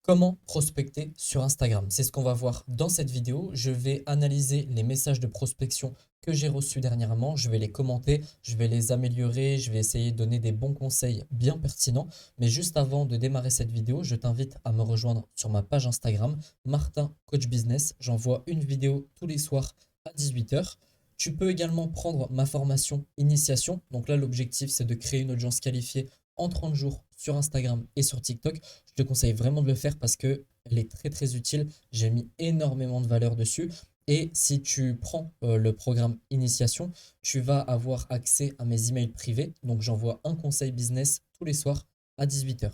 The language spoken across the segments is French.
Comment prospecter sur Instagram? C'est ce qu'on va voir dans cette vidéo. Je vais analyser les messages de prospection que j'ai reçus dernièrement. Je vais les commenter, je vais les améliorer, je vais essayer de donner des bons conseils bien pertinents. Mais juste avant de démarrer cette vidéo, je t'invite à me rejoindre sur ma page Instagram, Martin Coach Business. J'envoie une vidéo tous les soirs à 18 h. Tu peux également prendre ma formation Initiation. Donc là, l'objectif, c'est de créer une audience qualifiée en 30 jours sur Instagram et sur TikTok. Je te conseille vraiment de le faire parce qu'elle est très très utile. J'ai mis énormément de valeur dessus. Et si tu prends le programme Initiation, tu vas avoir accès à mes emails privés. Donc j'envoie un conseil business tous les soirs à 18 h.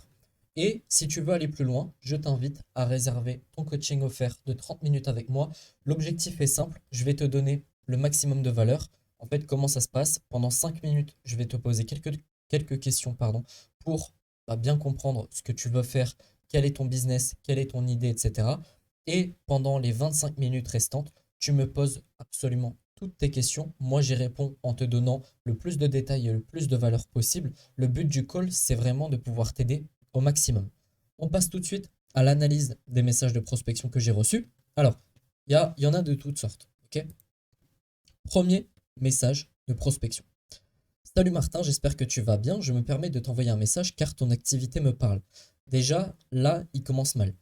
Et si tu veux aller plus loin, je t'invite à réserver ton coaching offert de 30 minutes avec moi. L'objectif est simple, je vais te donner le maximum de valeur. En fait, comment ça se passe? Pendant 5 minutes, je vais te poser quelques questions pour bien comprendre ce que tu veux faire, quel est ton business, quelle est ton idée, etc. Et pendant les 25 minutes restantes, tu me poses absolument toutes tes questions. Moi, j'y réponds en te donnant le plus de détails et le plus de valeur possible. Le but du call, c'est vraiment de pouvoir t'aider au maximum. On passe tout de suite à l'analyse des messages de prospection que j'ai reçus. Alors, il y en a de toutes sortes. Ok. Premier message de prospection. Salut Martin, j'espère que tu vas bien. Je me permets de t'envoyer un message car ton activité me parle. Déjà, là, il commence mal.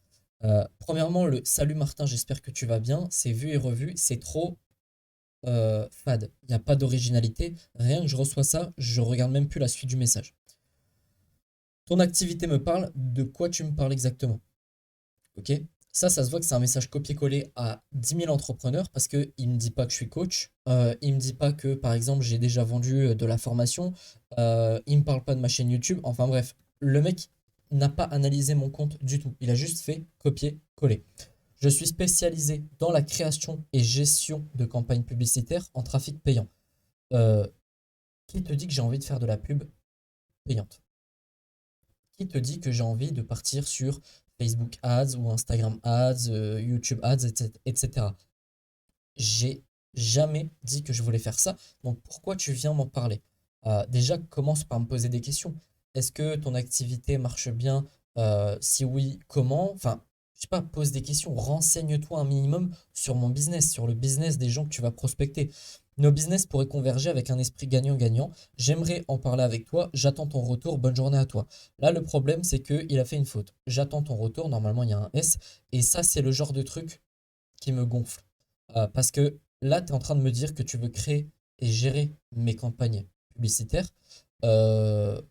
Premièrement, le salut Martin, j'espère que tu vas bien. C'est vu et revu. C'est trop fade. Il n'y a pas d'originalité. Rien que je reçois ça, je regarde même plus la suite du message. Ton activité me parle. De quoi tu me parles exactement? Ok. Ça se voit que c'est un message copié-collé à 10 000 entrepreneurs parce qu'il ne me dit pas que je suis coach, il ne me dit pas que, par exemple, j'ai déjà vendu de la formation, il ne me parle pas de ma chaîne YouTube. Enfin bref, le mec n'a pas analysé mon compte du tout. Il a juste fait copier-coller. Je suis spécialisé dans la création et gestion de campagnes publicitaires en trafic payant. Euh, qui te dit que j'ai envie de faire de la pub payante? Qui te dit que j'ai envie de partir sur Facebook Ads ou Instagram Ads, YouTube Ads, etc. J'ai jamais dit que je voulais faire ça. Donc pourquoi tu viens m'en parler? Déjà, commence par me poser des questions. Est-ce que ton activité marche bien? Si oui, comment? Enfin, je sais pas, pose des questions. Renseigne-toi un minimum sur mon business, sur le business des gens que tu vas prospecter. Nos business pourraient converger avec un esprit gagnant-gagnant. J'aimerais en parler avec toi. J'attends ton retour. Bonne journée à toi. Là, le problème, c'est qu'il a fait une faute. J'attends ton retour. Normalement, il y a un S. Et ça, c'est le genre de truc qui me gonfle. Parce que là, tu es en train de me dire que tu veux créer et gérer mes campagnes publicitaires. Euh,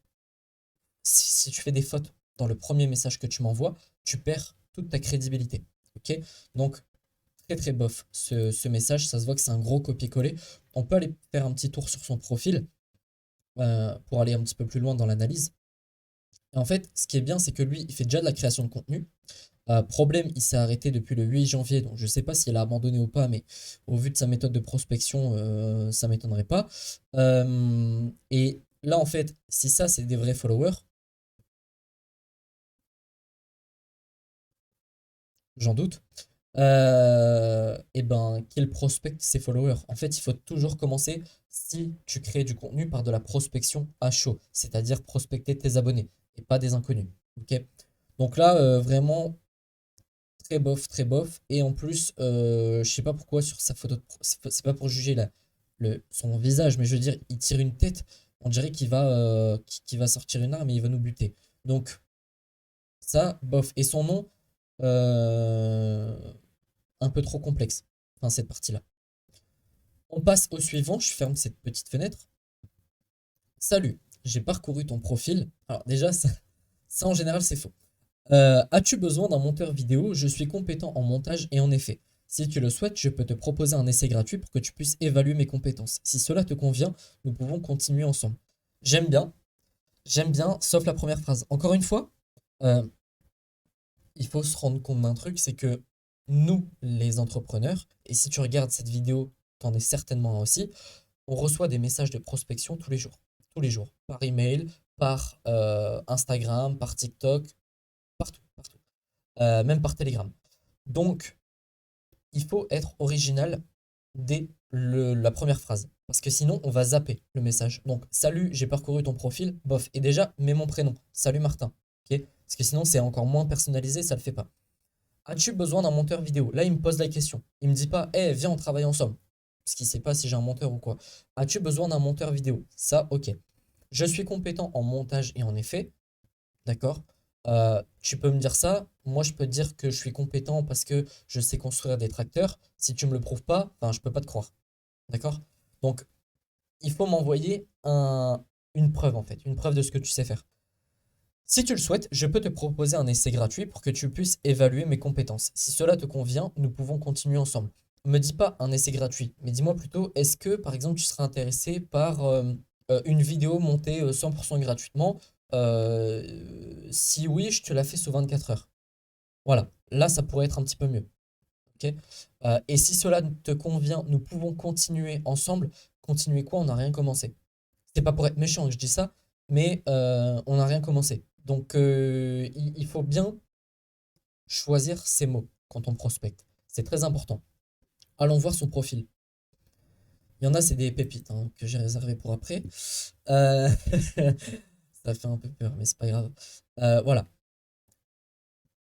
si tu fais des fautes dans le premier message que tu m'envoies, tu perds toute ta crédibilité. Ok. Donc, très très bof ce message. Ça se voit que c'est un gros copier-coller. On peut aller faire un petit tour sur son profil pour aller un petit peu plus loin dans l'analyse. Et en fait, ce qui est bien, c'est que lui, il fait déjà de la création de contenu. Problème, il s'est arrêté depuis le 8 janvier, donc je ne sais pas s'il a abandonné ou pas, mais au vu de sa méthode de prospection, ça ne m'étonnerait pas. Et là, en fait, si ça, c'est des vrais followers, j'en doute, et ben, qu'il prospecte ses followers. En fait, il faut toujours commencer, si tu crées du contenu, par de la prospection à chaud, c'est-à-dire prospecter tes abonnés et pas des inconnus. Ok. Donc là, vraiment, très bof, très bof. Et en plus, je sais pas pourquoi sur sa photo, c'est pas pour juger son visage, mais je veux dire, il tire une tête. On dirait qu'il va sortir une arme et il va nous buter. Donc, ça, bof. Et son nom, euh, un peu trop complexe. Enfin, cette partie-là. On passe au suivant. Je ferme cette petite fenêtre. Salut, j'ai parcouru ton profil. Alors, déjà, ça en général, c'est faux. As-tu besoin d'un monteur vidéo? Je suis compétent en montage et en effet. Si tu le souhaites, je peux te proposer un essai gratuit pour que tu puisses évaluer mes compétences. Si cela te convient, nous pouvons continuer ensemble. J'aime bien, j'aime bien, sauf la première phrase. Encore une fois, euh, il faut se rendre compte d'un truc, c'est que nous, les entrepreneurs, et si tu regardes cette vidéo, t'en es certainement un aussi, on reçoit des messages de prospection tous les jours, par email, par Instagram, par TikTok, partout, partout. Même par Telegram. Donc, il faut être original dès la première phrase. Parce que sinon, on va zapper le message. Donc, salut, j'ai parcouru ton profil, bof. Et déjà, mets mon prénom. Salut Martin. Ok. Parce que sinon, c'est encore moins personnalisé, ça le fait pas. As-tu besoin d'un monteur vidéo? Là, il me pose la question. Il me dit pas, eh, viens, on travaille ensemble. Parce qu'il sait pas si j'ai un monteur ou quoi. As-tu besoin d'un monteur vidéo? Ça, ok. Je suis compétent en montage et en effet. D'accord? Tu peux me dire ça. Moi, je peux te dire que je suis compétent parce que je sais construire des tracteurs. Si tu me le prouves pas, enfin, je peux pas te croire. D'accord? Donc, il faut m'envoyer une preuve, en fait. Une preuve de ce que tu sais faire. Si tu le souhaites, je peux te proposer un essai gratuit pour que tu puisses évaluer mes compétences. Si cela te convient, nous pouvons continuer ensemble. Me dis pas un essai gratuit, mais dis-moi plutôt, est-ce que, par exemple, tu serais intéressé par une vidéo montée 100% gratuitement? Si oui, je te la fais sous 24 heures. Voilà, là, ça pourrait être un petit peu mieux. Ok. Et si cela te convient, nous pouvons continuer ensemble. Continuer quoi? On n'a rien commencé. C'est pas pour être méchant que je dis ça, mais on n'a rien commencé. Donc, il faut bien choisir ses mots quand on prospecte. C'est très important. Allons voir son profil. Il y en a, c'est des pépites hein, que j'ai réservées pour après. Euh, Ça fait un peu peur, mais c'est pas grave. Voilà.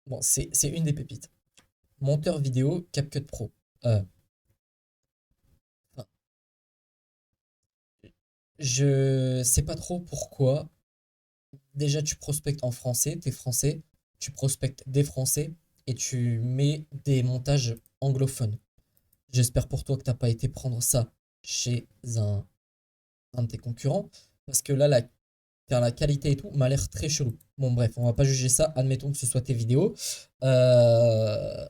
Bon, c'est une des pépites. Monteur vidéo CapCut Pro. Euh, enfin, je sais pas trop pourquoi. Déjà, tu prospectes en français, t'es français, tu prospectes des français et tu mets des montages anglophones. J'espère pour toi que t'as pas été prendre ça chez un de tes concurrents parce que là, la qualité et tout m'a l'air très chelou. Bon, bref, on va pas juger ça. Admettons que ce soit tes vidéos. Euh,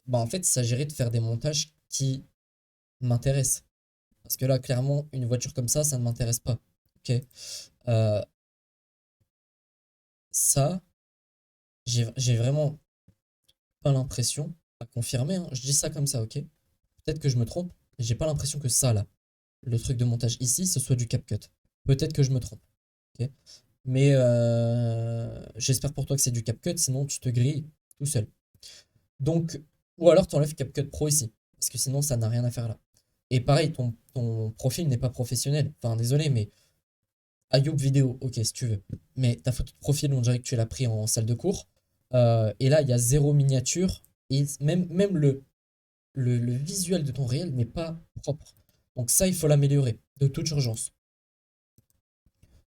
Bah, en fait, il s'agirait de faire des montages qui m'intéressent. Parce que là, clairement, une voiture comme ça ne m'intéresse pas. Ok. Euh, Ça, j'ai vraiment pas l'impression, à confirmer, hein, je dis ça comme ça, ok? Peut-être que je me trompe, mais j'ai pas l'impression que ça, là, le truc de montage ici, ce soit du CapCut. Peut-être que je me trompe, ok? Mais j'espère pour toi que c'est du CapCut, sinon tu te grilles tout seul. Donc, ou alors tu enlèves CapCut Pro ici, parce que sinon ça n'a rien à faire là. Et pareil, ton profil n'est pas professionnel. Enfin, désolé, mais Ayoub vidéo, ok, si tu veux. Mais ta photo de profil, on dirait que tu l'as pris en salle de cours. Et là, il y a zéro miniature. Et même le visuel de ton réel n'est pas propre. Donc ça, il faut l'améliorer de toute urgence.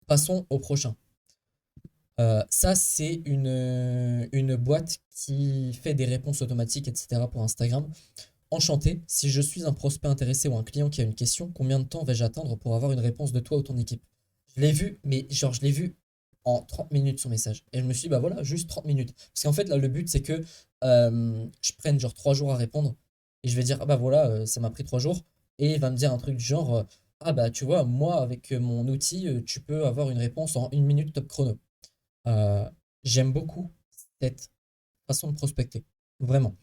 Passons au prochain. Ça, c'est une boîte qui fait des réponses automatiques, etc. pour Instagram. Enchanté, si je suis un prospect intéressé ou un client qui a une question, combien de temps vais-je attendre pour avoir une réponse de toi ou ton équipe? Je l'ai vu, mais genre je l'ai vu en 30 minutes son message. Et je me suis dit, bah voilà, juste 30 minutes. Parce qu'en fait, là, le but, c'est que je prenne genre 3 jours à répondre. Et je vais dire, ah bah voilà, ça m'a pris 3 jours. Et il va me dire un truc du genre, ah bah tu vois, moi, avec mon outil, tu peux avoir une réponse en 1 minute top chrono. Euh, J'aime beaucoup cette façon de prospecter. Vraiment.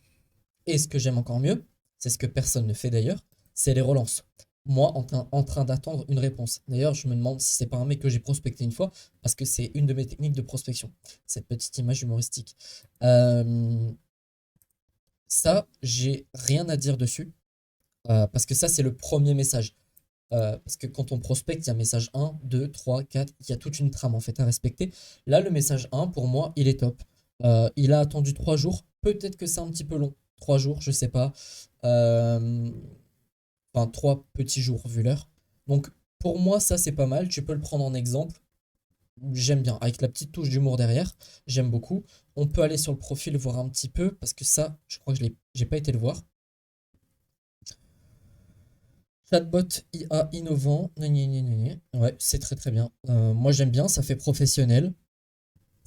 Et ce que j'aime encore mieux, c'est ce que personne ne fait d'ailleurs, c'est les relances. Moi, en train d'attendre une réponse. D'ailleurs, je me demande si c'est pas un mec que j'ai prospecté une fois, parce que c'est une de mes techniques de prospection. Cette petite image humoristique. Euh, Ça, j'ai rien à dire dessus, parce que ça, c'est le premier message. Parce que quand on prospecte, il y a message 1, 2, 3, 4, il y a toute une trame en fait à respecter. Là, le message 1, pour moi, il est top. Il a attendu 3 jours. Peut-être que c'est un petit peu long. 3 jours, je sais pas. Euh, Enfin, 3 petits jours vu l'heure. Donc, pour moi, ça, c'est pas mal. Tu peux le prendre en exemple. J'aime bien. Avec la petite touche d'humour derrière. J'aime beaucoup. On peut aller sur le profil voir un petit peu. Parce que ça, je crois que j'ai pas été le voir. Chatbot IA innovant. Gna, gna, gna, gna. Ouais, c'est très très bien. Moi j'aime bien, ça fait professionnel.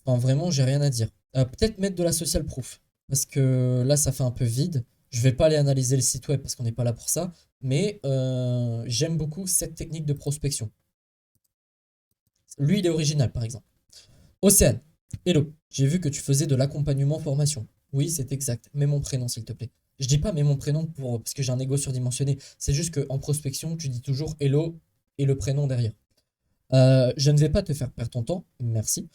Enfin, vraiment, j'ai rien à dire. Peut-être mettre de la social proof. Parce que là, ça fait un peu vide. Je vais pas aller analyser le site web parce qu'on n'est pas là pour ça. Mais j'aime beaucoup cette technique de prospection. Lui, il est original, par exemple. Océane. Hello. J'ai vu que tu faisais de l'accompagnement formation. Oui, c'est exact. Mets mon prénom, s'il te plaît. Je dis pas mets mon prénom parce que j'ai un ego surdimensionné. C'est juste qu'en prospection, tu dis toujours hello et le prénom derrière. Je ne vais pas te faire perdre ton temps. Merci.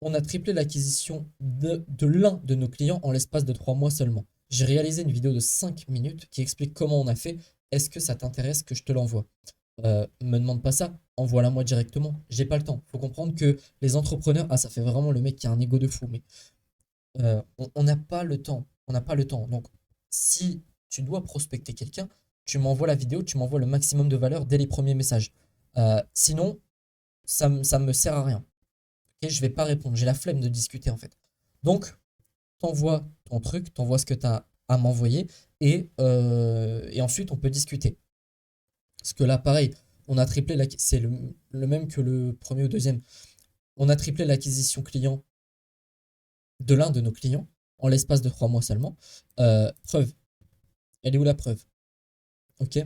On a triplé l'acquisition de l'un de nos clients en l'espace de 3 mois seulement. J'ai réalisé une vidéo de 5 minutes qui explique comment on a fait. Est-ce que ça t'intéresse que je te l'envoie? Me demande pas ça, envoie-la moi directement. J'ai pas le temps. Faut comprendre que les entrepreneurs, ah, ça fait vraiment le mec qui a un ego de fou, mais on n'a pas le temps. On n'a pas le temps. Donc, si tu dois prospecter quelqu'un, tu m'envoies la vidéo, tu m'envoies le maximum de valeur dès les premiers messages. Sinon, ça me sert à rien. Ok, je vais pas répondre. J'ai la flemme de discuter en fait. Donc, t'envoies ton truc, t'envoies ce que tu as à m'envoyer et ensuite on peut discuter. Parce que là, pareil, on a triplé c'est le même que le premier ou deuxième. On a triplé l'acquisition client de l'un de nos clients en l'espace de 3 mois seulement. Preuve. Elle est où la preuve? Ok.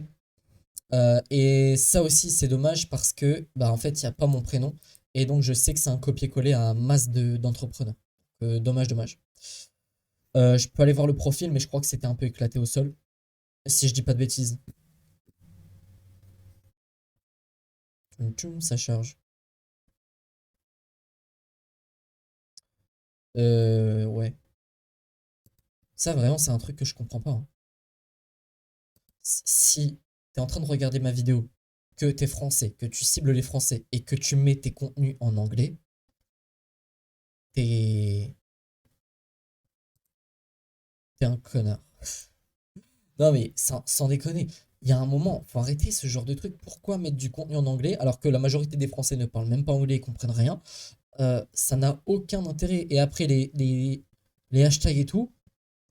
Et ça aussi, c'est dommage parce que, bah, en fait, il n'y a pas mon prénom. Et donc, je sais que c'est un copier-coller à masse d'entrepreneurs. Dommage, dommage. Je peux aller voir le profil, mais je crois que c'était un peu éclaté au sol. Si je dis pas de bêtises. Tchoum, tchoum, ça charge. Ouais. Ça, vraiment, c'est un truc que je comprends pas, hein. Si tu es en train de regarder ma vidéo, que tu es français, que tu cibles les Français et que tu mets tes contenus en anglais, t'es t'es un connard. Non mais sans déconner, il y a un moment, faut arrêter ce genre de truc. Pourquoi mettre du contenu en anglais alors que la majorité des Français ne parlent même pas anglais et comprennent rien? Ça n'a aucun intérêt. Et après les hashtags et tout,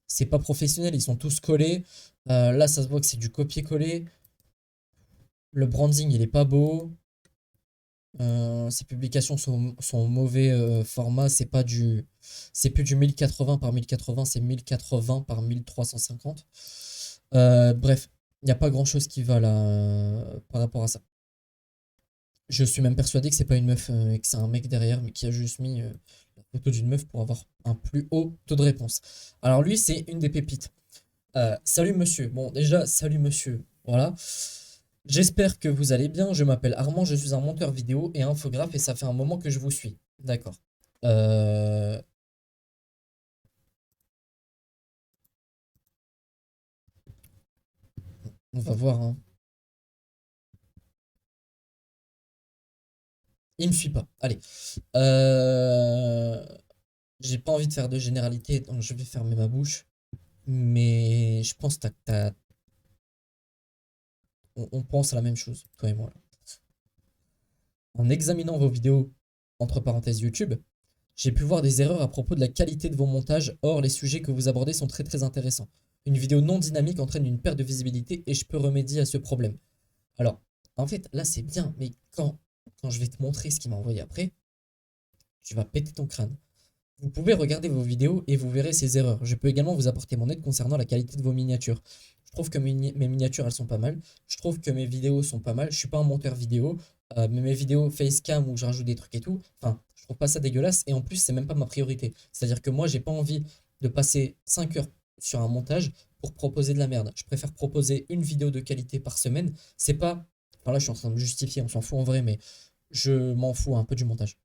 c'est pas professionnel, ils sont tous collés. Là, ça se voit que c'est du copier-coller. Le branding, il est pas beau. Ces publications sont au mauvais format. C'est plus du 1080 par 1080, c'est 1080 par 1350. Bref, il n'y a pas grand-chose qui va là par rapport à ça. Je suis même persuadé que c'est pas une meuf et que c'est un mec derrière, mais qui a juste mis la photo d'une meuf pour avoir un plus haut taux de réponse. Alors lui, c'est une des pépites. Salut monsieur. Bon, déjà, salut monsieur. Voilà. J'espère que vous allez bien. Je m'appelle Armand, je suis un monteur vidéo et infographe et ça fait un moment que je vous suis. D'accord. Euh, on va voir, hein. Il me suit pas. Allez. Euh, J'ai pas envie de faire de généralité, donc je vais fermer ma bouche. Mais je pense que on pense à la même chose, toi et moi, là. En examinant vos vidéos, entre parenthèses YouTube, j'ai pu voir des erreurs à propos de la qualité de vos montages. Or, les sujets que vous abordez sont très très intéressants. Une vidéo non dynamique entraîne une perte de visibilité et je peux remédier à ce problème. Alors, en fait, là c'est bien, mais quand je vais te montrer ce qu'il m'a envoyé après, tu vas péter ton crâne. Vous pouvez regarder vos vidéos et vous verrez ces erreurs. Je peux également vous apporter mon aide concernant la qualité de vos miniatures. Je trouve que mes miniatures, elles sont pas mal. Je trouve que mes vidéos sont pas mal. Je suis pas un monteur vidéo, mais mes vidéos facecam où je rajoute des trucs et tout, enfin, je trouve pas ça dégueulasse. Et en plus, c'est même pas ma priorité. C'est-à-dire que moi, j'ai pas envie de passer 5 heures sur un montage pour proposer de la merde. Je préfère proposer une vidéo de qualité par semaine. C'est pas... Enfin là, je suis en train de me justifier, on s'en fout en vrai, mais je m'en fous un peu du montage.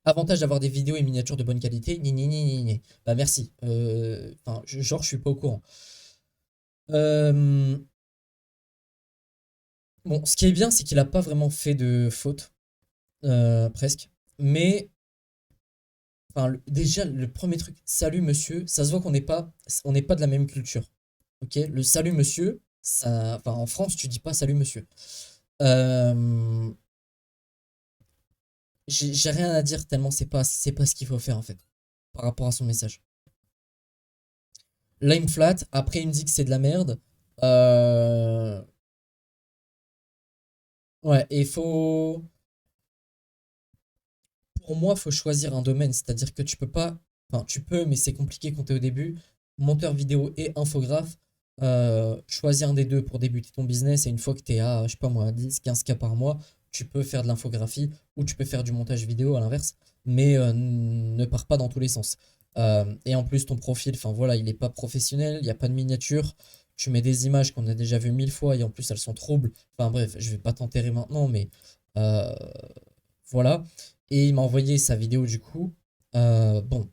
Avantage d'avoir des vidéos et miniatures de bonne qualité. Ni, ni, ni, ni, ni. Bah merci. Enfin, genre, je suis pas au courant. Euh, bon, ce qui est bien, c'est qu'il a pas vraiment fait de faute, presque. Mais, enfin, déjà, le premier truc, salut monsieur, ça se voit on n'est pas de la même culture. Ok? Le salut monsieur, ça, enfin, en France, tu dis pas salut monsieur. Euh, j'ai rien à dire tellement c'est pas ce qu'il faut faire en fait, par rapport à son message. Là, il me flatte. Après, il me dit que c'est de la merde. Euh, Ouais, et pour moi, faut choisir un domaine. C'est-à-dire que tu peux pas, enfin, tu peux, mais c'est compliqué quand t'es au début. Monteur vidéo et infographe, choisis un des deux pour débuter ton business. Et une fois que t'es à, je sais pas moi, 10, 15 k par mois, tu peux faire de l'infographie ou tu peux faire du montage vidéo à l'inverse. Mais ne pars pas dans tous les sens. Et en plus, ton profil, enfin voilà, il est pas professionnel, il n'y a pas de miniature. Tu mets des images qu'on a déjà vues 1000 fois et en plus elles sont troubles. Enfin bref, je vais pas t'enterrer maintenant, mais euh, voilà. Et il m'a envoyé sa vidéo du coup. Bon,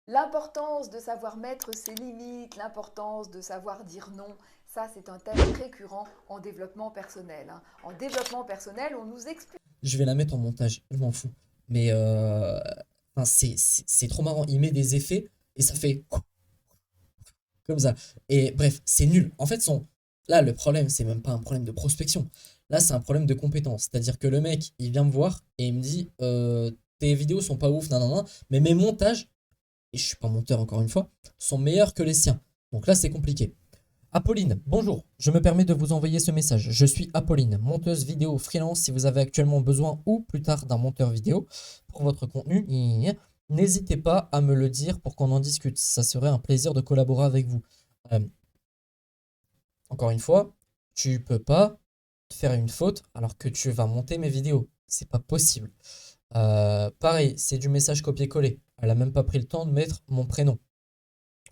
L'importance de savoir mettre ses limites, l'importance de savoir dire non, Ça, c'est un thème récurrent en développement personnel, hein. En développement personnel, on nous explique. Je vais la mettre en montage, je m'en fous. Mais enfin, c'est trop marrant. Il met des effets et ça fait comme ça. Et bref, c'est nul. En fait, là, le problème, c'est même pas un problème de prospection. Là, c'est un problème de compétence. C'est-à-dire que le mec, il vient me voir et il me dit tes vidéos sont pas ouf, nan, nan, nan, mais mes montages, et je suis pas monteur encore une fois, sont meilleurs que les siens. Donc là, c'est compliqué. Apolline, bonjour. Je me permets de vous envoyer ce message. Je suis Apolline, monteuse vidéo freelance. Si vous avez actuellement besoin ou plus tard d'un monteur vidéo pour votre contenu, n'hésitez pas à me le dire pour qu'on en discute. Ça serait un plaisir de collaborer avec vous. Euh, Encore une fois, tu peux pas faire une faute alors que tu vas monter mes vidéos. C'est pas possible. Pareil, c'est du message copier-coller. Elle a même pas pris le temps de mettre mon prénom.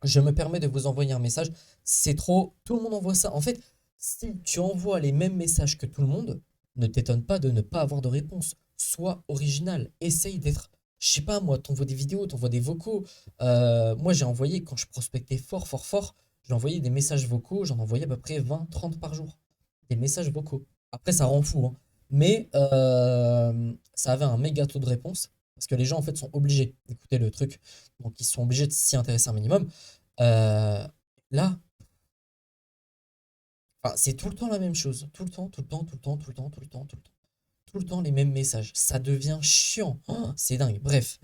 Je me permets de vous envoyer un message. C'est trop. Tout le monde envoie ça. En fait, si tu envoies les mêmes messages que tout le monde, ne t'étonne pas de ne pas avoir de réponse. Sois original. Essaye d'être. Je sais pas, moi, t'envoies des vidéos, t'envoies des vocaux. Moi, j'ai envoyé, quand je prospectais fort, fort, fort, j'ai envoyé des messages vocaux. J'en envoyais à peu près 20, 30 par jour. Des messages vocaux. Après, ça rend fou, hein. Mais ça avait un méga taux de réponse. Parce que les gens, en fait, sont obligés d'écouter le truc. Donc, ils sont obligés de s'y intéresser un minimum. Euh, Là, enfin, c'est tout le temps la même chose. Tout le temps, tout le temps, tout le temps, tout le temps, tout le temps, tout le temps. Tout le temps les mêmes messages. Ça devient chiant. Oh, c'est dingue. Bref.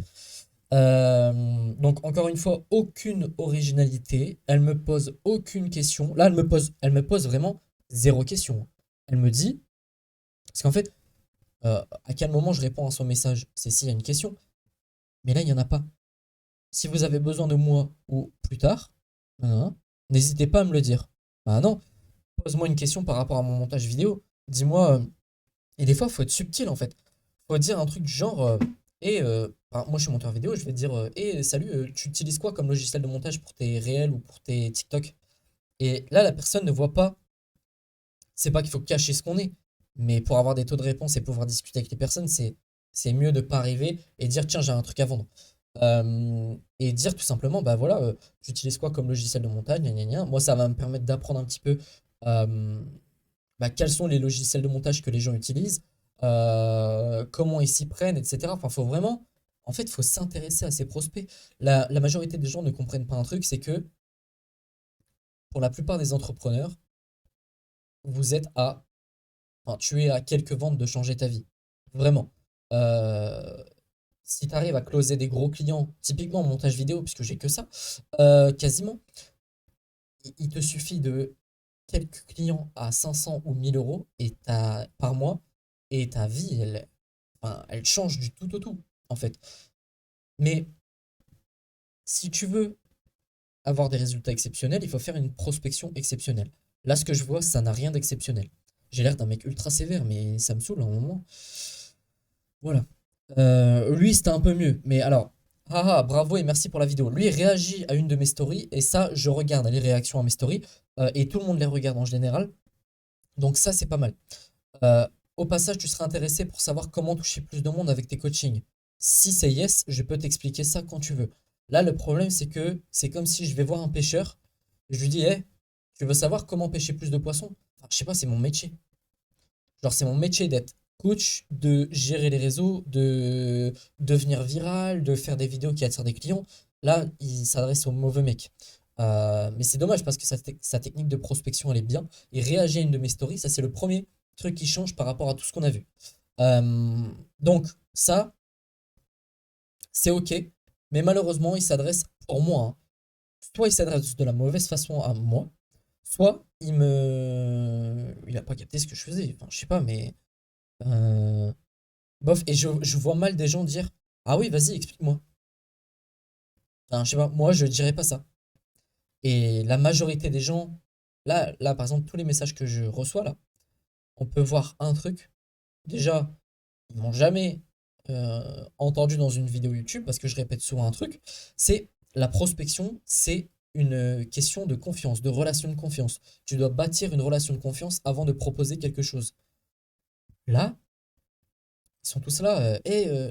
Donc, encore une fois, aucune originalité. Elle me pose aucune question. Là, elle me pose vraiment zéro question. Elle me dit, parce qu'en fait, à quel moment je réponds à son message? C'est s'il y a une question. Mais là, il n'y en a pas. Si vous avez besoin de moi ou plus tard, hein, n'hésitez pas à me le dire. Bah non, pose-moi une question par rapport à mon montage vidéo. Dis-moi. Et des fois, il faut être subtil en fait. Faut dire un truc du genre. Moi, je suis monteur vidéo, je vais te dire salut, tu utilises quoi comme logiciel de montage pour tes réels ou pour tes TikTok? Et là, la personne ne voit pas. C'est pas qu'il faut cacher ce qu'on est. Mais pour avoir des taux de réponse et pouvoir discuter avec les personnes, c'est mieux de pas arriver et dire tiens, j'ai un truc à vendre. Et dire tout simplement, bah voilà, j'utilise quoi comme logiciel de montage, gna gna gna. Moi, ça va me permettre d'apprendre un petit peu euh, bah, quels sont les logiciels de montage que les gens utilisent, comment ils s'y prennent, etc. Enfin, faut vraiment, en fait, il faut s'intéresser à ces prospects. La majorité des gens ne comprennent pas un truc, c'est que pour la plupart des entrepreneurs, vous êtes à, enfin, tu es à quelques ventes de changer ta vie. Vraiment. Euh, Si tu arrives à closer des gros clients, typiquement en montage vidéo, puisque j'ai que ça, quasiment, il te suffit de quelques clients à 500 ou 1000 euros par mois et ta vie, enfin, elle change du tout au tout, en fait. Mais si tu veux avoir des résultats exceptionnels, il faut faire une prospection exceptionnelle. Là, ce que je vois, ça n'a rien d'exceptionnel. J'ai l'air d'un mec ultra sévère, mais ça me saoule à un moment. Voilà. Lui, c'était un peu mieux. Mais alors, haha, bravo et merci pour la vidéo. Lui, il réagit à une de mes stories. Et ça, je regarde les réactions à mes stories. Et tout le monde les regarde en général. Donc ça, c'est pas mal. Euh, Au passage, tu seras intéressé pour savoir comment toucher plus de monde avec tes coachings. Si c'est yes, je peux t'expliquer ça quand tu veux. Là, le problème, c'est que c'est comme si je vais voir un pêcheur. Et je lui dis, hey, tu veux savoir comment pêcher plus de poissons? Enfin, je sais pas, c'est mon métier. Genre, c'est mon métier d'être coach, de gérer les réseaux, de devenir viral, de faire des vidéos qui attirent des clients. Là, il s'adresse au mauvais mec. Mais c'est dommage parce que sa technique de prospection, elle est bien. Il réagit à une de mes stories. Ça, c'est le premier truc qui change par rapport à tout ce qu'on a vu. Euh, donc, ça, c'est OK. Mais malheureusement, il s'adresse, pour moi, hein, soit il s'adresse de la mauvaise façon à moi, soit il a pas capté ce que je faisais. Enfin, je sais pas, mais. euh, Bof, et je vois mal des gens dire ah oui, vas-y, explique-moi. Enfin, je sais pas, moi je dirais pas ça. Et la majorité des gens, là, par exemple, tous les messages que je reçois là, on peut voir un truc. Déjà, ils m'ont jamais entendu dans une vidéo YouTube parce que je répète souvent un truc. C'est la prospection, c'est une question de confiance, de relation de confiance. Tu dois bâtir une relation de confiance avant de proposer quelque chose. Là, ils sont tous là,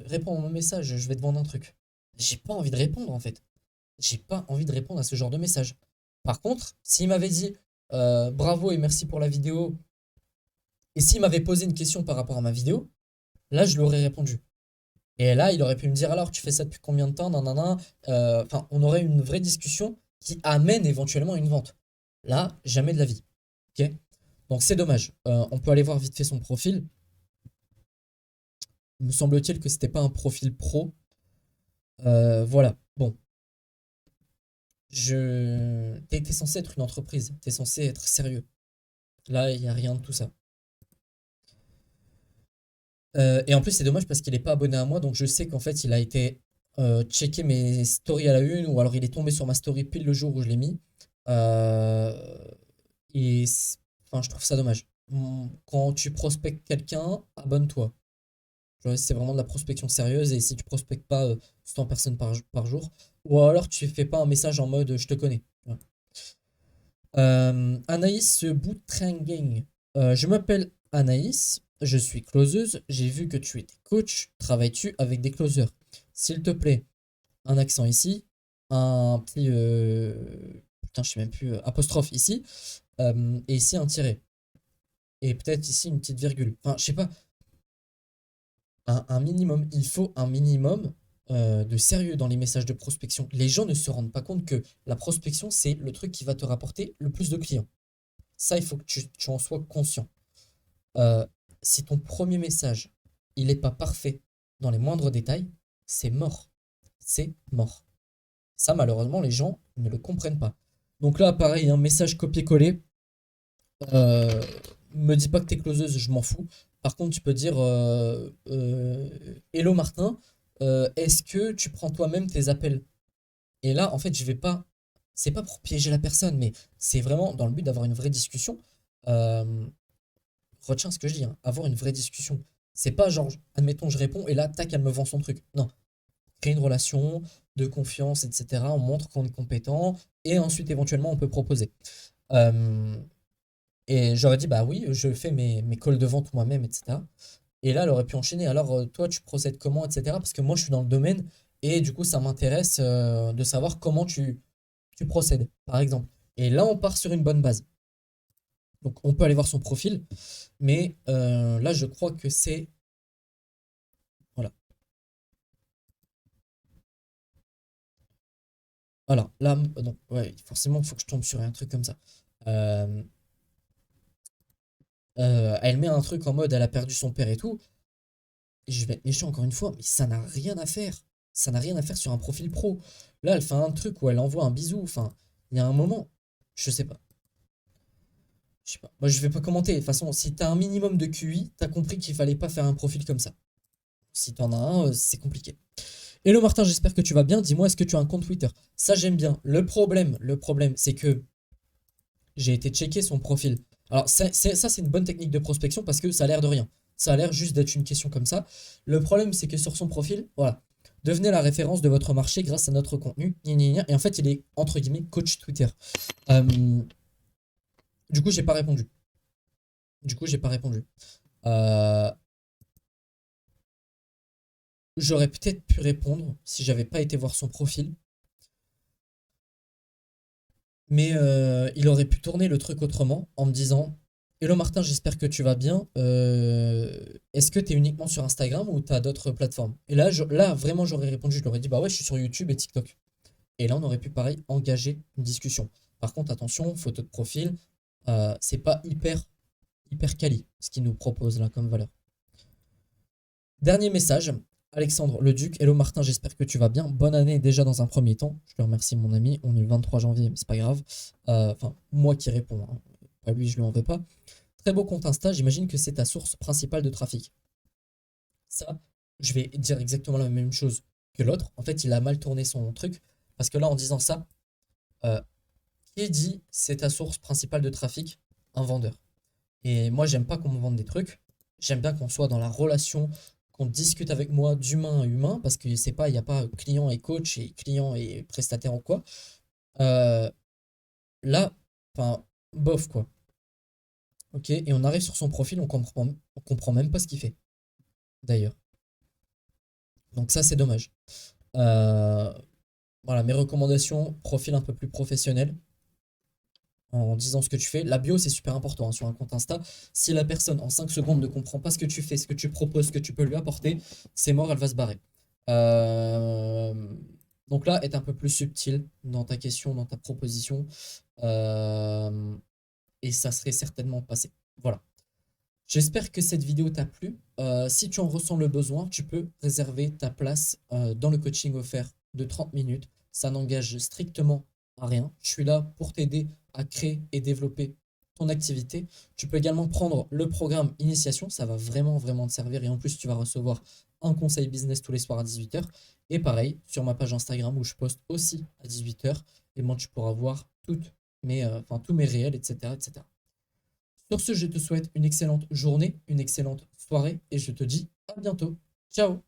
réponds à mon message, je vais te vendre un truc. J'ai pas envie de répondre en fait. J'ai pas envie de répondre à ce genre de message. Par contre, s'il m'avait dit, bravo et merci pour la vidéo. Et s'il m'avait posé une question par rapport à ma vidéo, là, je lui aurais répondu. Et là, il aurait pu me dire, alors, tu fais ça depuis combien de temps? Nanana. Enfin, on aurait une vraie discussion qui amène éventuellement une vente. Là, jamais de la vie. Ok? Donc, c'est dommage. On peut aller voir vite fait son profil. Me semble-t-il que c'était pas un profil pro. Voilà. Bon. T'es censé être une entreprise. T'es censé être sérieux. Là, il n'y a rien de tout ça. Et en plus, c'est dommage parce qu'il n'est pas abonné à moi, donc je sais qu'en fait, il a été checker mes stories à la une, ou alors il est tombé sur ma story pile le jour où je l'ai mis. Euh, enfin, je trouve ça dommage. Quand tu prospectes quelqu'un, abonne-toi. Genre, c'est vraiment de la prospection sérieuse, et si tu prospectes pas 100 personnes par jour, ou alors tu fais pas un message en mode je te connais. Voilà. Anaïs Boutrenguing. Je m'appelle Anaïs, je suis closeuse. J'ai vu que tu étais coach. Travailles-tu avec des closers? S'il te plaît, un accent ici, un petit. Putain, je sais même plus. Apostrophe ici, et ici un tiret. Et peut-être ici une petite virgule. Enfin, je sais pas. Un minimum. Il faut un minimum de sérieux dans les messages de prospection. Les gens ne se rendent pas compte que la prospection, c'est le truc qui va te rapporter le plus de clients. Ça, il faut que tu en sois conscient. Euh, si ton premier message, il n'est pas parfait dans les moindres détails, c'est mort. C'est mort. Ça, malheureusement, les gens ne le comprennent pas. Donc là, pareil, un message copier-coller. Euh, Me dis pas que t'es closeuse, je m'en fous. Par contre, tu peux dire Hello Martin, est-ce que tu prends toi-même tes appels? Et là, en fait, je vais pas. C'est pas pour piéger la personne, mais c'est vraiment dans le but d'avoir une vraie discussion. Euh, Retiens ce que je dis, hein, avoir une vraie discussion. C'est pas genre, admettons, je réponds et là, tac, elle me vend son truc. Non. Créer une relation de confiance, etc. On montre qu'on est compétent et ensuite, éventuellement, on peut proposer. Euh, et j'aurais dit, bah oui, je fais mes calls de vente moi-même, etc. Et là, elle aurait pu enchaîner. Alors, toi, tu procèdes comment, etc. Parce que moi, je suis dans le domaine et du coup, ça m'intéresse de savoir comment tu procèdes, par exemple. Et là, on part sur une bonne base. Donc, on peut aller voir son profil. Mais là, je crois que c'est. Voilà. Voilà. Là, non. Ouais, forcément, il faut que je tombe sur un truc comme ça. Euh, Elle met un truc en mode elle a perdu son père et tout. Et je vais être méchant encore une fois, mais ça n'a rien à faire. Ça n'a rien à faire sur un profil pro. Là, elle fait un truc où elle envoie un bisou. Enfin, il y a un moment. Je sais pas. Je sais pas. Moi, je vais pas commenter. De toute façon, si t'as un minimum de QI, t'as compris qu'il fallait pas faire un profil comme ça. Si t'en as un, c'est compliqué. Hello Martin, j'espère que tu vas bien. Dis-moi, est-ce que tu as un compte Twitter? Ça, j'aime bien. Le problème, c'est que j'ai été checker son profil. Alors, ça, c'est une bonne technique de prospection parce que ça a l'air de rien. Ça a l'air juste d'être une question comme ça. Le problème, c'est que sur son profil, voilà, devenez la référence de votre marché grâce à notre contenu. Gna, gna, gna. Et en fait, il est entre guillemets coach Twitter. Euh, du coup, j'ai pas répondu. Du coup, j'ai pas répondu. Euh, J'aurais peut-être pu répondre si j'avais pas été voir son profil. Mais il aurait pu tourner le truc autrement en me disant Hello Martin, j'espère que tu vas bien. Est-ce que tu es uniquement sur Instagram ou tu as d'autres plateformes? Et là, là, vraiment, j'aurais répondu, je leur aurais dit bah ouais, je suis sur YouTube et TikTok. Et là, on aurait pu, pareil, engager une discussion. Par contre, attention, photo de profil, c'est pas hyper quali ce qu'ils nous proposent là comme valeur. Dernier message. Alexandre Leduc, hello Martin, j'espère que tu vas bien. Bonne année déjà dans un premier temps. Je te remercie mon ami. On est le 23 janvier, mais c'est pas grave. Enfin, moi qui réponds, hein. Pas lui, je lui en veux pas. Très beau compte Insta, j'imagine que c'est ta source principale de trafic. Ça, je vais dire exactement la même chose que l'autre. En fait, il a mal tourné son truc. Parce que là, en disant ça, euh, qui dit c'est ta source principale de trafic? Un vendeur. Et moi, j'aime pas qu'on me vende des trucs. J'aime bien qu'on soit dans la relation, qu'on discute avec moi d'humain à humain, parce que c'est pas, il n'y a pas client et coach et client et prestataire ou quoi. Euh, Là, enfin, bof quoi. Ok, et on arrive sur son profil, on comprend même pas ce qu'il fait, d'ailleurs. Donc ça, c'est dommage. Euh, voilà, mes recommandations, profil un peu plus professionnel. en disant ce que tu fais. La bio, c'est super important hein, sur un compte Insta. Si la personne, en 5 secondes, ne comprend pas ce que tu fais, ce que tu proposes, ce que tu peux lui apporter, c'est mort, elle va se barrer. Euh, Donc là, être un peu plus subtil dans ta question, dans ta proposition, euh, et ça serait certainement passé. Voilà. J'espère que cette vidéo t'a plu. Si tu en ressens le besoin, tu peux réserver ta place dans le coaching offert de 30 minutes. Ça n'engage strictement à rien. Je suis là pour t'aider à créer et développer ton activité. Tu peux également prendre le programme Initiation. Ça va vraiment, vraiment te servir. Et en plus, tu vas recevoir un conseil business tous les soirs à 18h. Et pareil, sur ma page Instagram où je poste aussi à 18h, et moi, tu pourras voir tous mes réels, etc., etc. Sur ce, je te souhaite une excellente journée, une excellente soirée et je te dis à bientôt. Ciao!